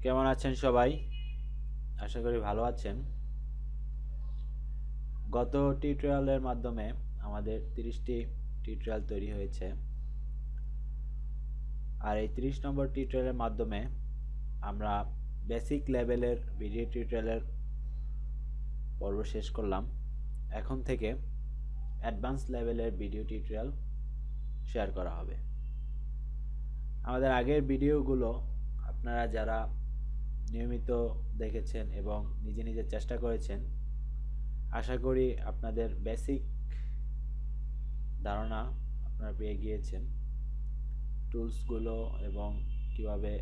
কেমন আছেন সবাই? আশা করি ভালো আছেন। গত টিউটোরিয়ালের মাধ্যমে আমাদের 30টি টিউটোরিয়াল তৈরি হয়েছে। আর এই 30 নম্বর টিউটোরিয়ালের মাধ্যমে আমরা বেসিক লেভেলের ভিডিও টিউটোরিয়ালের পর্ব শেষ করলাম। এখন থেকে অ্যাডভান্স লেভেলের ভিডিও টিউটোরিয়াল শেয়ার করা হবে। আমাদের আগের ভিডিওগুলো আপনারা যারা নিয়মিত দেখেছেন এবং নিজে নিজে চেষ্টা করেছেন, আশা করি আপনাদের বেসিক ধারণা আপনারা পেয়ে গিয়েছেন। টুলসগুলো এবং কিভাবে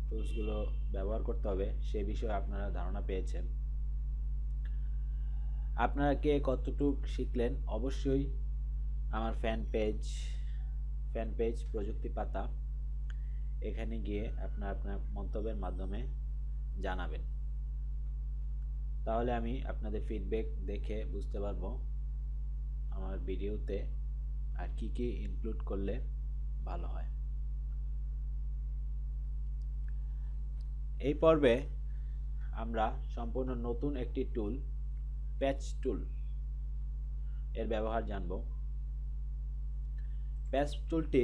টুলসগুলো ব্যবহার করতে হবে সে বিষয়ে আপনারা ধারণা পেয়েছেন। আপনারা কে কতটুক শিখলেন অবশ্যই আমার ফ্যান পেজ প্রযুক্তি পাতা এখানে গিয়ে আপনার মন্তব্যের মাধ্যমে জানাবেন। তাহলে আমি আপনাদের ফিডব্যাক দেখে বুঝতে পারবো আমার ভিডিওতে আর কি কি ইনক্লুড করলে ভালো হয়। এই পর্বে আমরা সম্পূর্ণ নতুন একটি টুল, প্যাচ টুল এর ব্যবহার জানব। প্যাচ টুলটি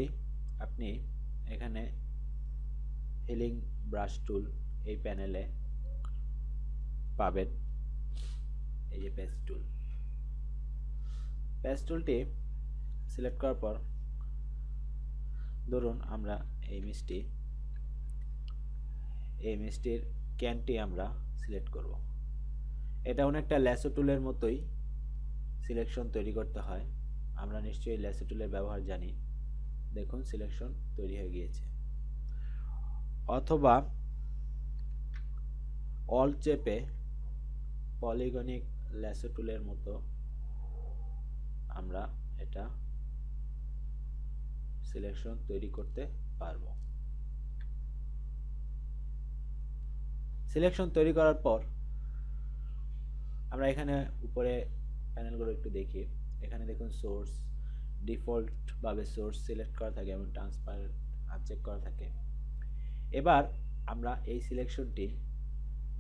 আপনি এখানে হিলিং ব্রাশ টুল এই প্যানেলে পাবেন। এই যে প্যাচ টুলটি সিলেক্ট করার পর ধরুন আমরা এই মিষ্টির ক্যানটি আমরা সিলেক্ট করব। এটা অনেকটা ল্যাসো টুলের মতোই সিলেকশন তৈরি করতে হয়। আমরা নিশ্চয়ই ল্যাসো টুলের ব্যবহার জানি। দেখুন সিলেকশন তৈরি হয়ে গিয়েছে। অথবা অল চেপে পলিগনিক ল্যাসো টুলের মতো আমরা এটা সিলেকশন তৈরি করতে পারবো। সিলেকশন তৈরি করার পর আমরা এখানে উপরে প্যানেলগুলো একটু দেখি। এখানে দেখুন সোর্স, ডিফল্ট ভাবে সোর্স সিলেক্ট করা থাকে এবং ট্রান্সপারেন্ট আনচেক করা থাকে। এবার আমরা এই সিলেকশনটি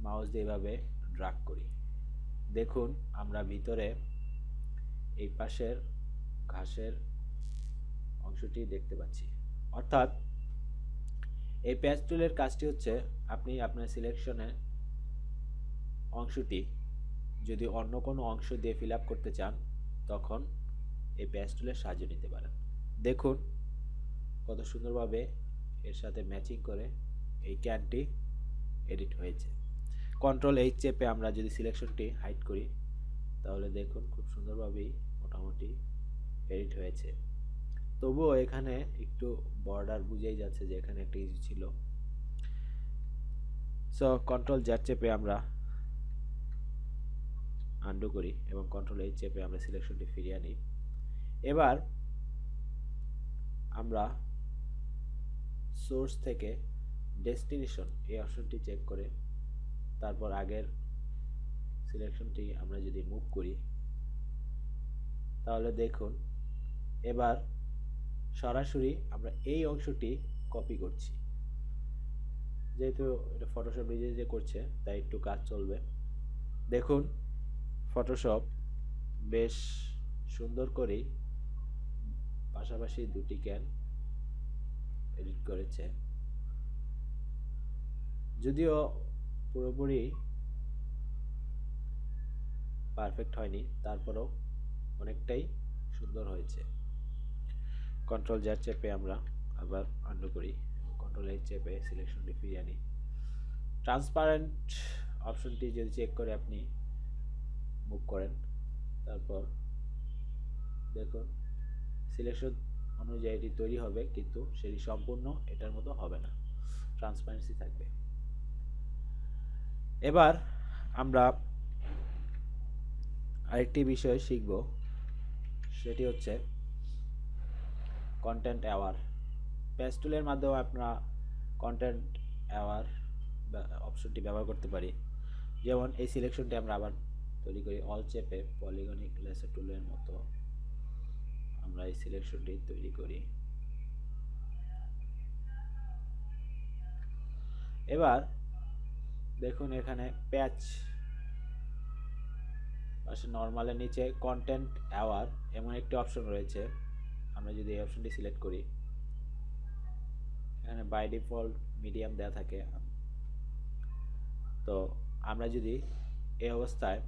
মাউস দিয়ে এভাবে ড্র্যাগ করি। দেখুন আমরা ভিতরে এই পাশের ঘাসের অংশটি দেখতে পাচ্ছি। অর্থাৎ এই প্যাচ টুলের কাজটি হচ্ছে আপনি আপনার সিলেকশনের অংশটি যদি অন্য কোনো অংশ দিয়ে ফিল আপ করতে চান তখন এই প্যাচ টুলের সাহায্য নিতে পারেন। দেখুন কত সুন্দরভাবে এর সাথে ম্যাচিং করে এই ক্যানটি এডিট হয়েছে। কন্ট্রোল এইচ চেপে আমরা যদি সিলেকশনটি হাইড করি তাহলে দেখুন খুব সুন্দরভাবেই মোটামুটি এডিট হয়েছে। তবুও এখানে একটু বর্ডার বুঝেই যাচ্ছে যে এখানে একটা ইস্যু ছিল। সো কন্ট্রোল জেড চেপে আমরা আনডু করি এবং কন্ট্রোল এইচ চেপে আমরা সিলেকশনটি ফিরিয়ে আনি। এবার আমরা সোর্স থেকে ডেস্টিনেশন এই অপশনটি চেক করে তারপর আগের সিলেকশনটি আমরা যদি মুভ করি তাহলে দেখুন এবার সরাসরি আমরা এই অংশটি কপি করছি। যেহেতু এটা ফটোশপ নিজে নিজে করছে তাই একটু কাজ চলবে। দেখুন ফটোশপ বেশ সুন্দর করেই পাশাপাশি দুটি ক্যান এডিট করেছে। যদিও পুরোপুরি পারফেক্ট হয়নি, তারপরেও অনেকটাই সুন্দর হয়েছে। কন্ট্রোল জেড চেপে আমরা আবার আনডু করি, কন্ট্রোল এইচ চেপে সিলেকশনটি ফিরিয়ে আনি। ট্রান্সপারেন্ট অপশনটি যদি চেক করে আপনি মুভ করেন তারপর দেখুন সিলেকশন অনুযায়ী এটি তৈরি হবে, কিন্তু সেটি সম্পূর্ণ এটার মতো হবে না, ট্রান্সপারেন্সি থাকবে। এবার আমরা আরেকটি বিষয় শিখব, সেটি হচ্ছে কন্টেন্ট অ্যাওয়ার। প্যাচ টুলের মাধ্যমে আপনারা কন্টেন্ট অ্যাওয়ার অপশনটি ব্যবহার করতে পারি। যেমন এই সিলেকশনটি আমরা আবার তৈরি করি, অল চেপে পলিগনিক লেসো টুলের মতো আমরা এই সিলেকশনটি তৈরি করি। এবার দেখুন এখানে প্যাচ পাশে নর্মালের নিচে কন্টেন্ট অ্যাওয়ার এমন একটি অপশন রয়েছে। আমরা যদি এই অপশনটি সিলেক্ট করি, এখানে বাই ডিফল্ট মিডিয়াম দেওয়া থাকে। তো আমরা যদি এই অবস্থায়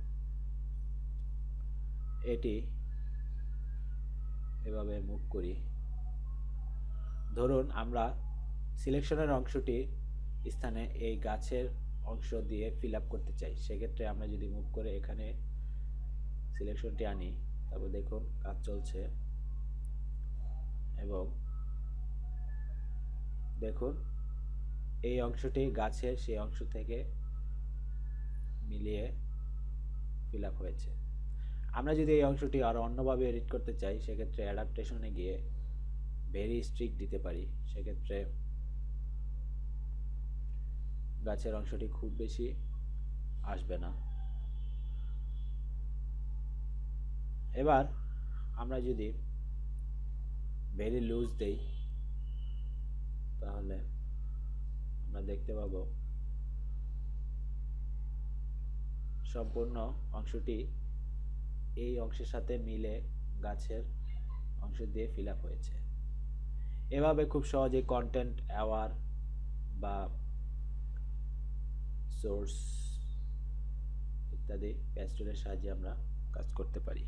এটি এভাবে মুভ করি, ধরুন আমরা সিলেকশনের অংশটি স্থানে এই গাছের অংশ দিয়ে ফিল আপ করতে চাই, সেক্ষেত্রে আমরা যদি মুভ করে এখানে সিলেকশনটি আনি, তারপর দেখুন কাজ চলছে এবং দেখুন এই অংশটি গাছের সেই অংশ থেকে মিলিয়ে ফিল আপ হয়েছে। আমরা যদি এই অংশটি আরও অন্যভাবে এডিট করতে চাই, সেক্ষেত্রে অ্যাডাপ্টেশনে গিয়ে ভেরি স্ট্রিক্ট দিতে পারি, সেক্ষেত্রে গাছের অংশটি খুব বেশি আসবে না। এবার আমরা যদি ভেরি লুজ দেই, তাহলে আমরা দেখতে পাবো সম্পূর্ণ অংশটি এই অংশের সাথে মিলে গাছের অংশ দিয়ে ফিল আপ হয়েছে। এভাবে খুব সহজে কন্টেন্ট অ্যাওয়ার বা সোর্স ইত্যাদি প্যাচ টুলের সাহায্যে আমরা কাজ করতে পারি।